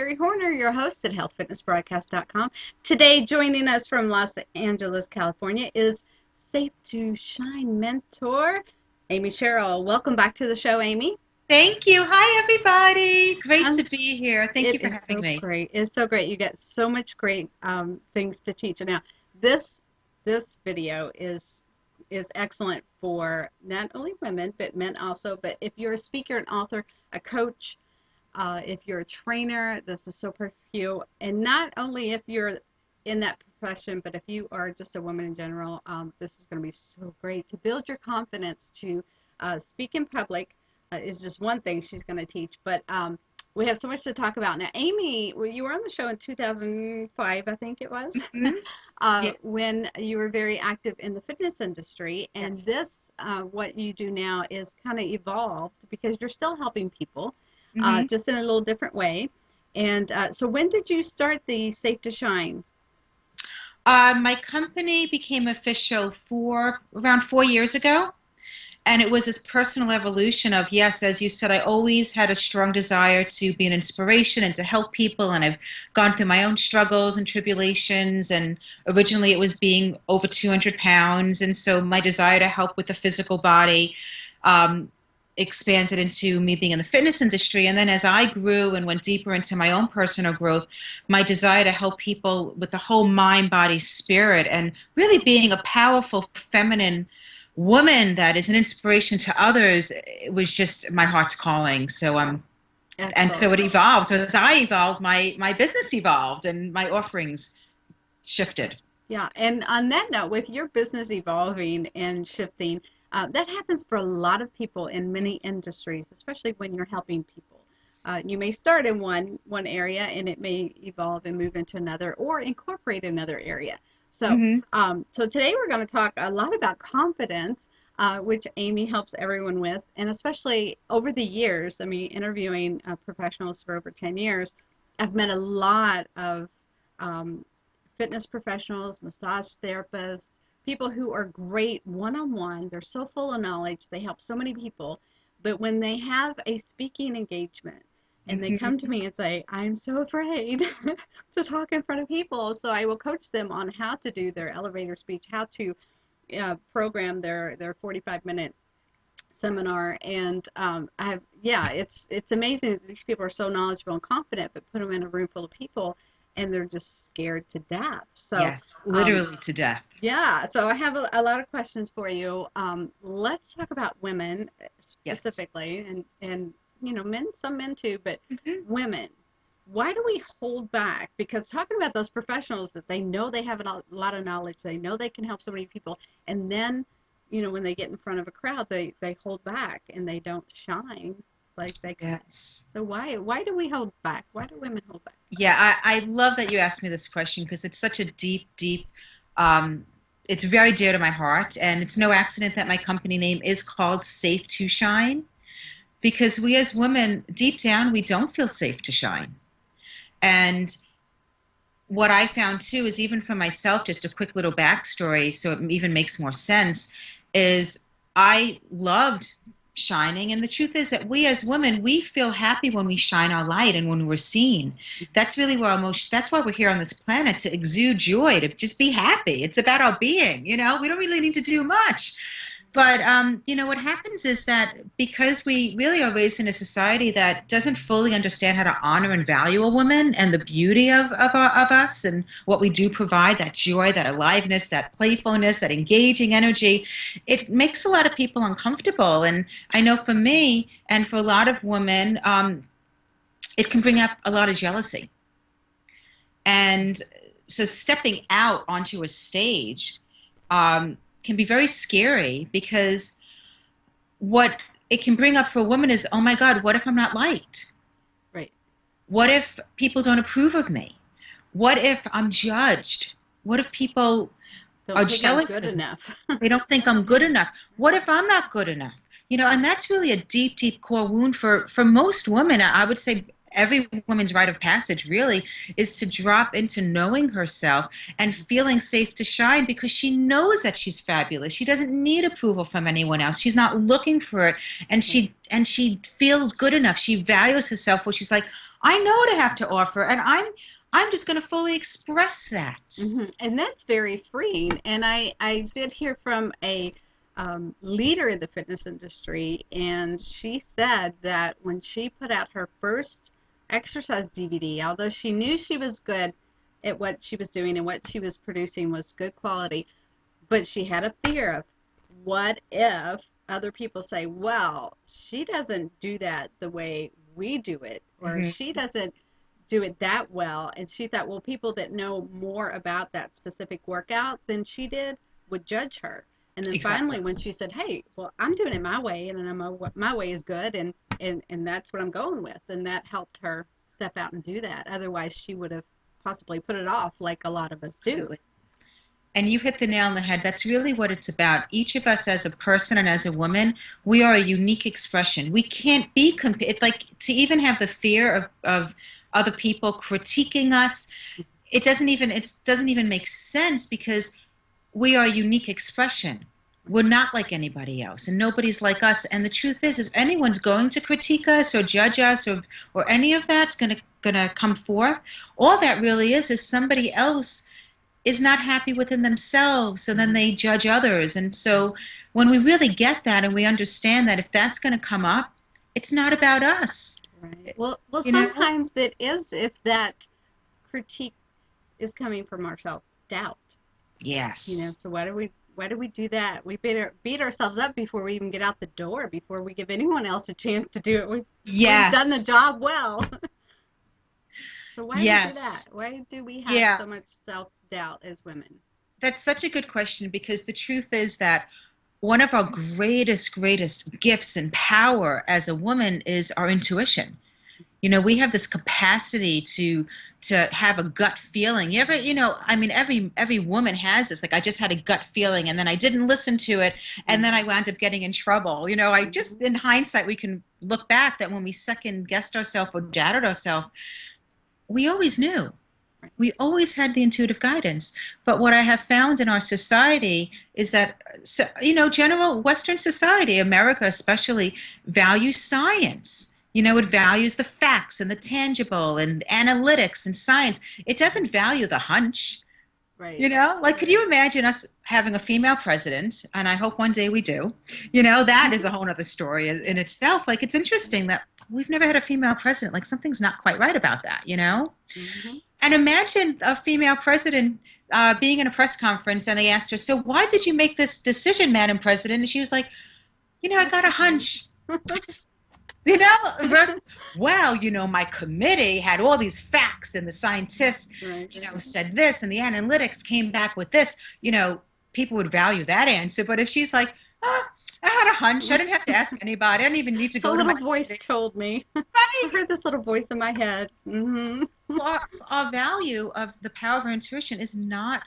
Sherri Horner, your host at healthfitnessbroadcast.com. Today, joining us from Los Angeles, California, is Safe to Shine mentor, Amy Cheryl. Welcome back to the show, Amy. Thank you. Hi, everybody. Great And to be here. Thank you it for is having so me. great. It's so great. You get so much great things to teach. And now, this this video is excellent for not only women, but men also. But if you're a speaker, an author, a coach, if you're a trainer, this is so perfect for you. And not only if you're in that profession, but if you are just a woman in general, this is going to be so great to build your confidence to speak in public. Is just one thing she's going to teach. But we have so much to talk about now. Amy, well, you were on the show in 2005, I think it was, Hmm. Yes. when you were very active in the fitness industry. And Yes. this, what you do now, is kind of evolved because you're still helping people, Hmm. just in a little different way. And so, when did you start the Safe to Shine? My company became official around 4 years ago. And it was this personal evolution of, yes, as you said, I always had a strong desire to be an inspiration and to help people. And I've gone through my own struggles and tribulations. And originally it was being over 200 pounds. And so my desire to help with the physical body um, expanded into me being in the fitness industry. And then as I grew and went deeper into my own personal growth, my desire to help people with the whole mind, body, spirit, and really being a powerful feminine woman that is an inspiration to others, it was just my heart's calling. And Excellent. so it evolved. So as I evolved, my business evolved and my offerings shifted. Yeah, and on that note, with your business evolving and shifting, that happens for a lot of people in many industries, especially when you're helping people. You may start in one area, and it may evolve and move into another, or incorporate another area. So, Hmm. so today we're going to talk a lot about confidence, which Amy helps everyone with, and especially over the years. I mean, interviewing professionals for over 10 years, I've met a lot of um, fitness professionals, massage therapists, people who are great one-on-one. They're so full of knowledge. They help so many people. But when they have a speaking engagement and they come to Hmm. me and say, I'm so afraid to talk in front of people, so I will coach them on how to do their elevator speech, how to program their 45-minute seminar. And yeah, it's amazing that these people are so knowledgeable and confident, but put them in a room full of people and they're just scared to death. So Yes, um, literally to death. yeah, so I have a lot of questions for you. Let's talk about women Yes. specifically, and men, some men too, but Hmm. women. Why do we hold back? Because talking about those professionals that they know they have a lot of knowledge, they know they can help so many people, and then, when they get in front of a crowd, they hold back and they don't shine like they could. Yes. So why do we hold back? Why do women hold back? Yeah, I love that you asked me this question because it's such a deep, um, it's very dear to my heart. And it's no accident that my company name is called Safe to Shine because we as women, deep down, we don't feel safe to shine. And what I found too is even for myself, just a quick little backstory, so it even makes more sense, is I loved shining. And the truth is that we as women, we feel happy when we shine our light and when we're seen. That's really where our most, that's why we're here on this planet, to exude joy, to just be happy. It's about our being, we don't really need to do much. But what happens is that because we really are raised in a society that doesn't fully understand how to honor and value a woman and the beauty of us and what we do provide, that joy, that aliveness, that playfulness, that engaging energy, it makes a lot of people uncomfortable. And I know for me and for a lot of women, it can bring up a lot of jealousy. And so stepping out onto a stage can be very scary because what it can bring up for a woman is, oh my God, what if I'm not liked? Right. What if people don't approve of me? What if I'm judged? What if people Don't are think I'm jealous good of me? enough. They don't think I'm good enough. What if I'm not good enough? And that's really a deep core wound for most women. I would say every woman's rite of passage really is to drop into knowing herself and feeling safe to shine because she knows that she's fabulous. She doesn't need approval from anyone else. She's not looking for it, and Right. she feels good enough. She values herself where she's like, I know what I have to offer, and I'm just going to fully express that. And that's very freeing. And I did hear from a leader in the fitness industry, and she said that when she put out her first exercise DVD, although she knew she was good at what she was doing and what she was producing was good quality, but she had a fear of what if other people say, well, she doesn't do that the way we do it, or Hmm. she doesn't do it that well. And she thought, well, people that know more about that specific workout than she did would judge her. And then Exactly. finally, when she said, hey, well, I'm doing it my way, and my way is good, and that's what I'm going with, and that helped her step out and do that. Otherwise, she would have possibly put it off like a lot of us do. Absolutely. And you hit the nail on the head. That's really what it's about. Each of us as a person and as a woman, we are a unique expression. We can't be compared. Like to even have the fear of other people critiquing us, it doesn't even make sense because we are a unique expression. We're not like anybody else, and nobody's like us. And the truth is anyone's going to critique us or judge us or any of that's gonna come forth. All that really is somebody else is not happy within themselves, so then they judge others. And so when we really get that and we understand that if that's going to come up, it's not about us. Right. Well, You know? sometimes it is if that critique is coming from our self-doubt. Yes. So why do we do that? We beat ourselves up before we even get out the door, before we give anyone else a chance to do it. We've done the Yes. job well. So why do we do that? Yes. Why do we have Yeah. so much self-doubt as women? That's such a good question because the truth is that one of our greatest gifts and power as a woman is our intuition. We have this capacity to have a gut feeling. I mean, every woman has this. Like, I just had a gut feeling, and then I didn't listen to it, and then I wound up getting in trouble. I just, in hindsight, we can look back that when we second guessed ourselves or doubted ourselves, we always knew. We always had the intuitive guidance. But what I have found in our society is that, general Western society, America especially, values science. It values the facts and the tangible and analytics and science. It doesn't value the hunch. Right. Like, could you imagine us having a female president? And I hope one day we do. That is a whole other story in itself. Like, it's interesting that we've never had a female president. Like, something's not quite right about that. Hmm. And imagine a female president being in a press conference and they asked her, so why did you make this decision, Madam President? And she was like, I got a hunch. Versus, well, my committee had all these facts and the scientists, Right. said this and the analytics came back with this, people would value that answer. But if she's like, I had a hunch, I didn't have to ask anybody, I didn't even need to A go to little my voice committee. told me. I Right. heard this little voice in my head. Our value of the power of our intuition is not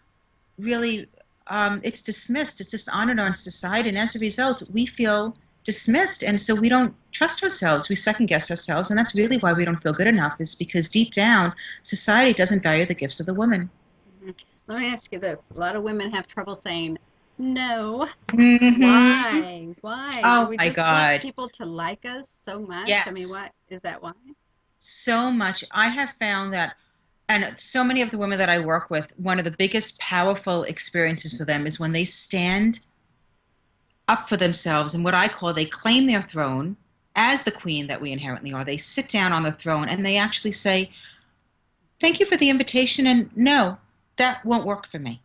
really, it's dismissed, it's dishonored in society. And as a result, we feel dismissed. And so we don't trust ourselves. We second guess ourselves. And that's really why we don't feel good enough, is because deep down, society doesn't value the gifts of the woman. Mhm. Let me ask you this. A lot of women have trouble saying no. Hmm. Why? Why? Do Oh we my just want God. people to like us so much? I mean, what Yes. is that why? So much. I have found that, and so many of the women that I work with, one of the biggest powerful experiences for them is when they stand up for themselves and what I call they claim their throne as the queen that we inherently are. They sit down on the throne and they actually say, thank you for the invitation, and no, that won't work for me.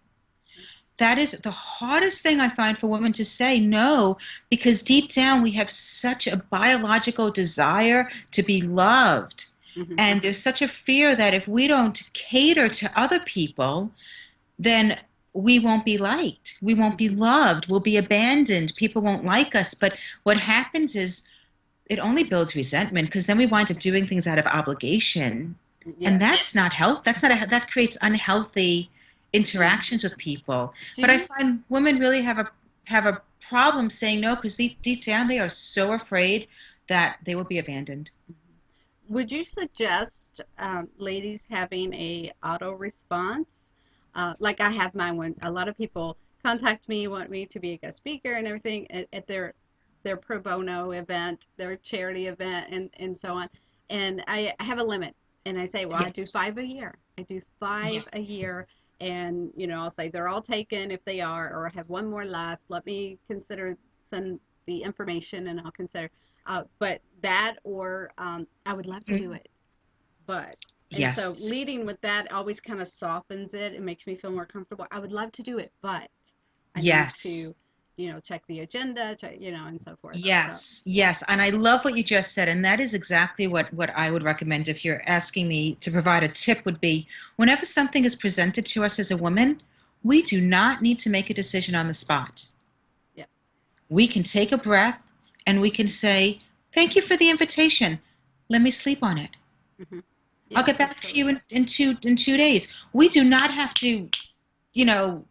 That is the hardest thing I find for women to say no, because deep down we have such a biological desire to be loved. Hmm. And there's such a fear that if we don't cater to other people, then we won't be liked. We won't be loved. We'll be abandoned. People won't like us. But what happens is it only builds resentment because then we wind up doing things out of obligation. And Yes. that's not health. That creates unhealthy interactions with people. Do But I you find women really have a problem saying no because deep down they are so afraid that they will be abandoned. would you suggest ladies having a auto response? Like I have mine when a lot of people contact me, want me to be a guest speaker and everything at their pro bono event, their charity event, and so on. And I have a limit. And I say, well, I do Yes. 5 a year. I do 5 a Yes. year. And, I'll say they're all taken if they are, or I have one more left. Let me consider, send the information and I'll consider. But that, or I would love to do Mhm. it, but, and so Yes. leading with that always kind of softens it. It makes me feel more comfortable. I would love to do it, but I need Yes. to, check the agenda, check, and so forth. So, Yes, yes. And I love what you just said. And that is exactly what I would recommend if you're asking me to provide a tip would be whenever something is presented to us as a woman, we do not need to make a decision on the spot. yes. We can take a breath and we can say, thank you for the invitation. Let me sleep on it. Hmm. I'll Yes, get that's back to totally you right. in 2 days. We do not have to, you know,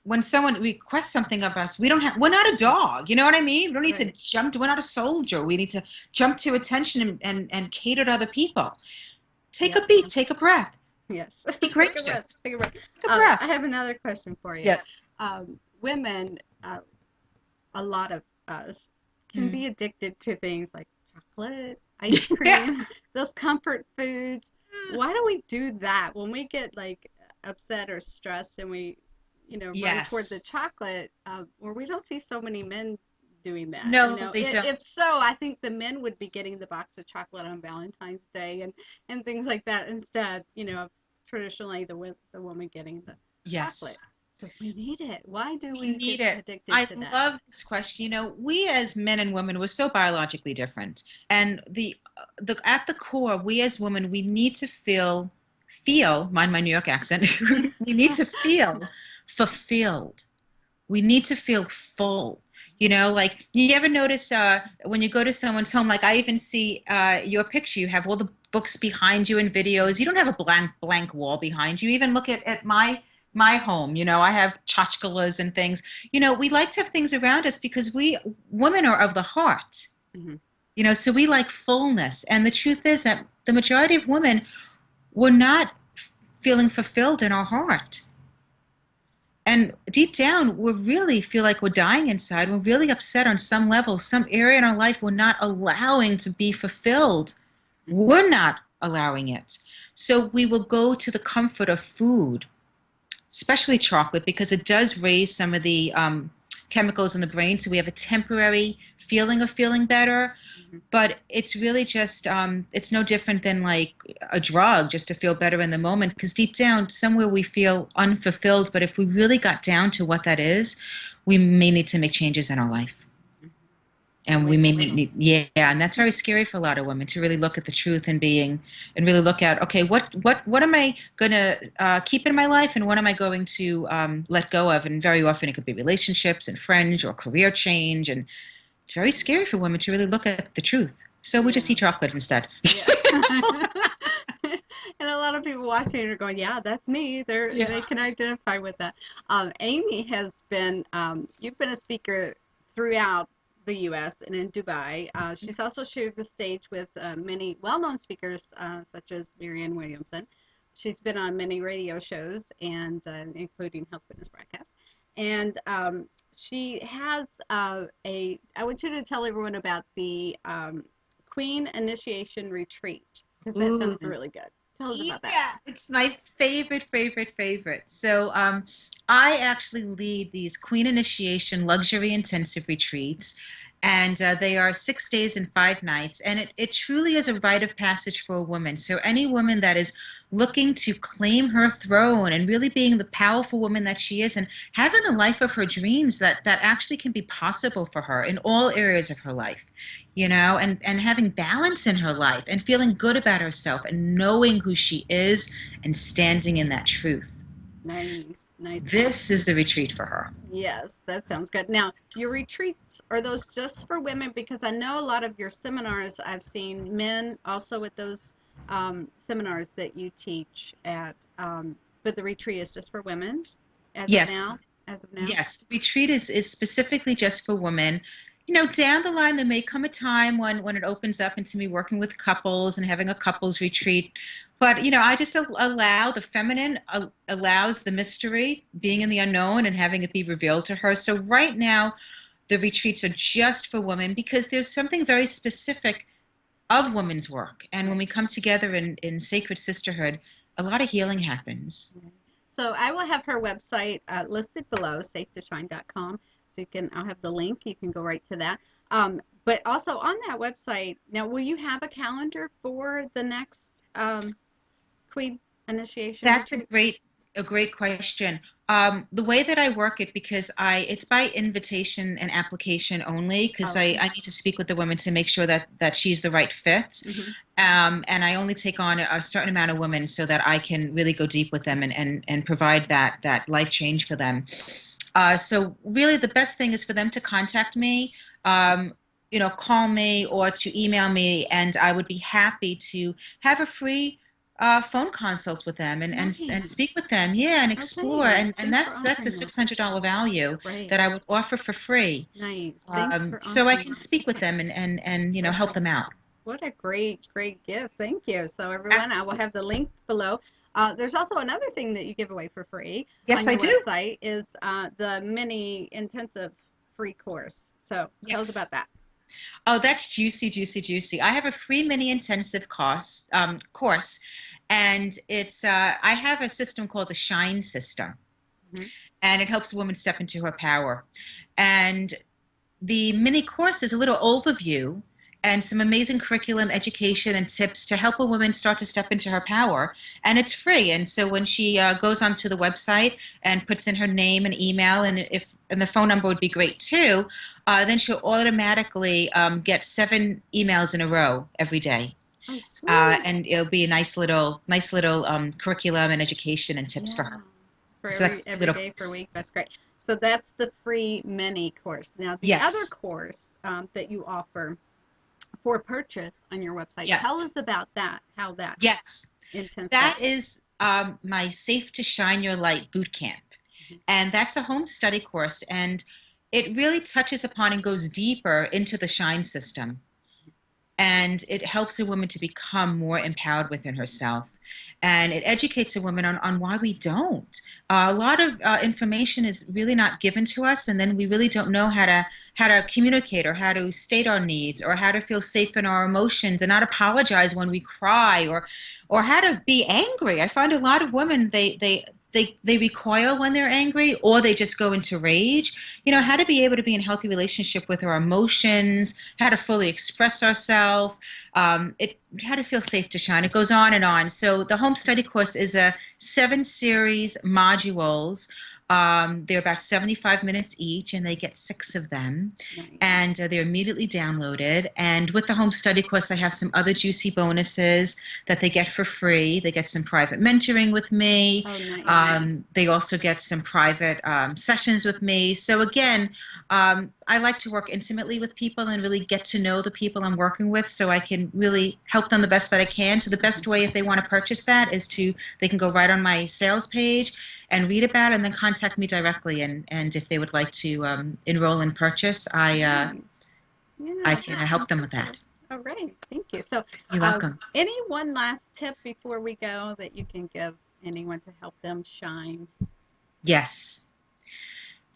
when someone requests something of us, we're not a dog. You know what I mean? We don't need to Right. jump. We're not a soldier. We need to jump to attention and cater to other people. Take Yep. a beat, take a breath, Yes. be Take a breath. gracious, Take a breath. take a breath. I have another question for you. Yes. Women, a lot of us can Mm. be addicted to things like chocolate, ice Yeah. cream, those comfort foods. Why do we do that when we get like upset or stressed and we, run toward the Yes. chocolate, where we don't see so many men doing that? No, they don't. If so, I think the men would be getting the box of chocolate on Valentine's Day and things like that instead, of traditionally the woman getting the chocolate Yes. because we need it. Why do We we need get it. addicted I to that? love this question. We as men and women, we're so biologically different. And the at the core, we as women, we need to feel, mind my New York accent, we need to feel fulfilled. We need to feel full. Like you ever notice when you go to someone's home, like I even see your picture, you have all the books behind you and videos. You don't have a blank wall behind you. Even look at my home. I have tchotchkes and things. We like to have things around us because we women are of the heart. Hmm. So we like fullness. And the truth is that the majority of women were not feeling fulfilled in our heart. And deep down, we really feel like we're dying inside. We're really upset on some level, some area in our life we're not allowing to be fulfilled. We're not allowing it. So we will go to the comfort of food, especially chocolate, because it does raise some of the chemicals in the brain. So we have a temporary feeling of feeling better, Hmm. but it's really just it's no different than like a drug just to feel better in the moment because deep down somewhere we feel unfulfilled, but if we really got down to what that is, we may need to make changes in our life. The And we weight may of it. need, yeah, and that's very scary for a lot of women to really look at the truth and really look at, okay, what am I going to keep in my life and what am I going to let go of? And very often it could be relationships and friends or career change, and it's very scary for women to really look at the truth. So we just Yeah. eat chocolate instead. Yeah. And a lot of people watching are going, yeah, that's me. Yeah. They can identify with that. Amy has been, you've been a speaker throughout the U.S. and in Dubai. She's also shared the stage with many well-known speakers, such as Marianne Williamson. She's been on many radio shows and including Health Fitness Broadcast. And she has I want you to tell everyone about the Queen Initiation Retreat because that sounds Ooh. really good. Tell us about that. Yeah, it's my favorite. So, I actually lead these Queen Initiation Luxury Intensive Retreats, and they are 6 days and 5 nights. And it truly is a rite of passage for a woman. So, any woman that is looking to claim her throne and really being the powerful woman that she is, and having the life of her dreams that actually can be possible for her in all areas of her life, and having balance in her life and feeling good about herself and knowing who she is and standing in that truth. Nice, nice. This is the retreat for her. Yes, that sounds good. Now, your retreats, are those just for women? Because I know a lot of your seminars, I've seen men also at those seminars that you teach at, but the retreat is just for women as of Yes, now. As of now. yes. Retreat is specifically just for women. Down the line, there may come a time when it opens up into me working with couples and having a couples retreat. But, I just allow the feminine, allows the mystery, being in the unknown and having it be revealed to her. So right now, the retreats are just for women because there's something very specific of women's work. And when we come together in sacred sisterhood, a lot of healing happens. So I will have her website listed below, safetoshine.com. So I'll have the link. You can go right to that. But also on that website, now will you have a calendar for the next Queen initiation That's retreat? a great question. The way that I work it, because it's by invitation and application only, because Oh, I need to speak with the woman to make sure that she's the right fit. hmm. And I only take on a certain amount of women so that I can really go deep with them and provide that life change for them. So really the best thing is for them to contact me, call me or to email me, and I would be happy to have a free phone consult with them and speak Nice. with them, yeah, and explore. Okay. And Thanks for that's a offering that. $600 value Great. that I would offer for free, Nice. Thanks for so I offering can that. speak with them and help them out. What a great, great gift. Thank you. So everyone, I will Absolutely. have the link below. There's also another thing that you give away for free on Yes, I your do. website is the mini intensive free course. So tell us Yes. about that. Oh, that's juicy, juicy, juicy. I have a free mini intensive course, and it's I have a system called the Shine System, Hmm. and it helps a woman step into her power. And the mini course is a little overview and some amazing curriculum, education, and tips to help a woman start to step into her power. And it's free. And so when she goes onto the website and puts in her name and email, and the phone number would be great too, then she'll automatically get 7 emails in a row every day. Oh, sweet. And it'll be a nice little curriculum and education and tips for Yeah. her. For So that's a every little day for a course. week. That's great. So that's the free mini course. Now the other Yes. course that you offer for purchase on your website. Tell Yes. us about that. How that Yes. intensive. That is my Safe to Shine Your Light boot camp. Mhm. And that's a home study course. And it really touches upon and goes deeper into the Shine system. And it helps a woman to become more empowered within herself. And it educates a woman on why we don't. A lot of information is really not given to us, and then we really don't know how to communicate or how to state our needs or how to feel safe in our emotions and not apologize when we cry or how to be angry. I find a lot of women they recoil when they're angry or they just go into rage. How to be able to be in healthy relationship with our emotions, how to fully express ourselves, how to feel safe to shine. It goes on and on. So the home study course is a 7 series modules. They're about 75 minutes each, and they get 6 of them. Nice. And they're immediately downloaded. And with the home study course, I have some other juicy bonuses that they get for free. They get some private mentoring with me. Oh, nice. They also get some private sessions with me. So again, I like to work intimately with people and really get to know the people I'm working with so I can really help them the best that I can. So the best way if they want to purchase that is they can go right on my sales page and read about it and then contact me directly. And if they would like to enroll and purchase, Nice. I Yeah, can that help sounds them so with that. cool. All right, thank you. So, You're welcome. any one last tip before we go that you can give anyone to help them shine? Yes.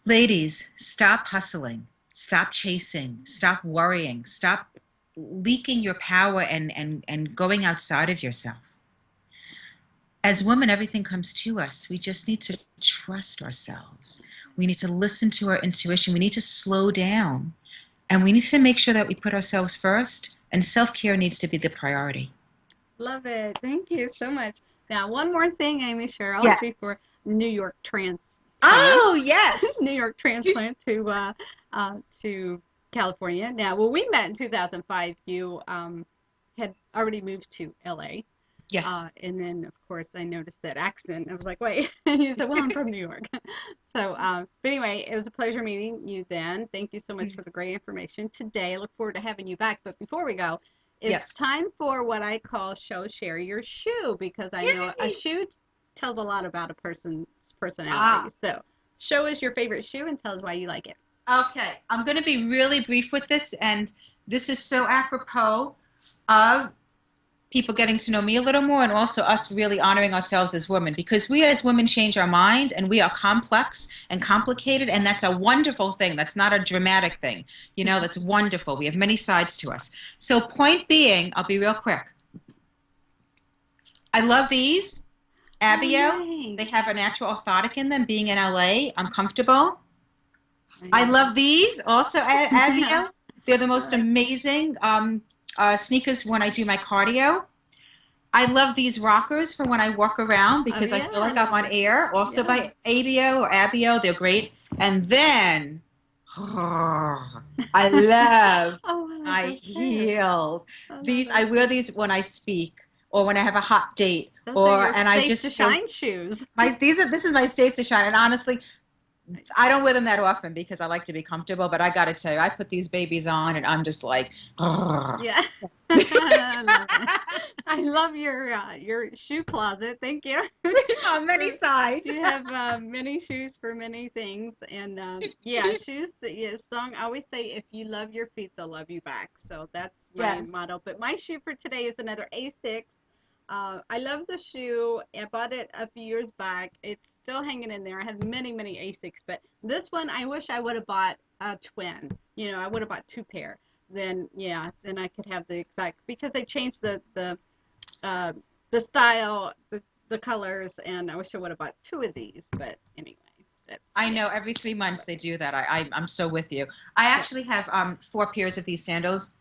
Ladies, stop hustling, stop chasing, stop worrying, stop leaking your power and going outside of yourself. As women, everything comes to us. We just need to trust ourselves. We need to listen to our intuition. We need to slow down. And we need to make sure that we put ourselves first, and self care needs to be the priority. Love it. Thank you so much. Now, one more thing, Amy Cheryl, Yes. before New York transplant, Oh, yes. New York transplant to California. Now, when we met in 2005, you had already moved to LA. Yes. And then, of course, I noticed that accent. I was like, wait, you said, well, I'm from New York. So, but anyway, it was a pleasure meeting you then. Thank you so much for the great information today. I look forward to having you back. But before we go, it's Yes. time for what I call show, share your shoe, because I know a Yay. shoe tells a lot about a person's personality. Ah, So, show us your favorite shoe and tell us why you like it. okay. I'm going to be really brief with this, and this is so apropos of people getting to know me a little more, and also us really honoring ourselves as women, because we as women change our mind, and we are complex and complicated, and that's a wonderful thing. That's not a dramatic thing. You know, that's wonderful. We have many sides to us. So point being, I'll be real quick. I love these. Abio. Oh, nice. They have a natural orthotic in them. Being in LA, I'm comfortable. I Nice. love these also, Abio. They're the most amazing sneakers when I do my cardio. I love these rockers for when I walk around because I feel like I'm on air. Also by Abio or Abio, they're great. And then I love my heels. These I wear these when I speak or when I have a hot date, Those are your and I safe just to shine shoes. this is my safe to shine. And honestly, I don't wear them that often because I like to be comfortable, but I got to tell you, I put these babies on and I'm just like, Yeah. I love your shoe closet. Thank you. many sides. You have many shoes for many things, and yeah, shoes. Yes, I always say, if you love your feet, they'll love you back. So that's my motto. But my shoe for today is another A6. I love the shoe. I bought it a few years back. It's still hanging in there. I have many, many A6, but this one I wish I would have bought a twin. You know, I would have bought two pair. Then yeah, then I could have the exact, because they changed the style, the colors, and I wish I would have bought two of these. But anyway. I know every 3 months they do that. I'm so with you. I actually have 4 pairs of these sandals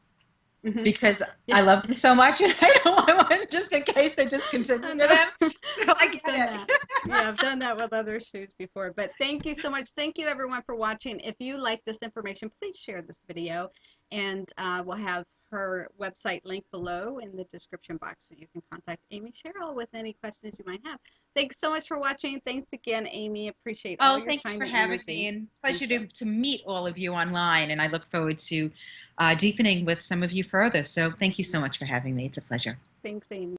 because I love them so much, and I don't want one just in case they discontinue them. So I get it. Yeah, I've done that with other shoes before. But thank you so much. Thank you everyone for watching. If you like this information, please share this video, and we'll have her website linked below in the description box, so you can contact Amy Cheryl with any questions you might have. Thanks so much for watching. Thanks again, Amy. Appreciate all your time. Thank you for having me, and pleasure to meet all of you online, and I look forward to deepening with some of you further. So thank you so much for having me. It's a pleasure. Thanks, Amy.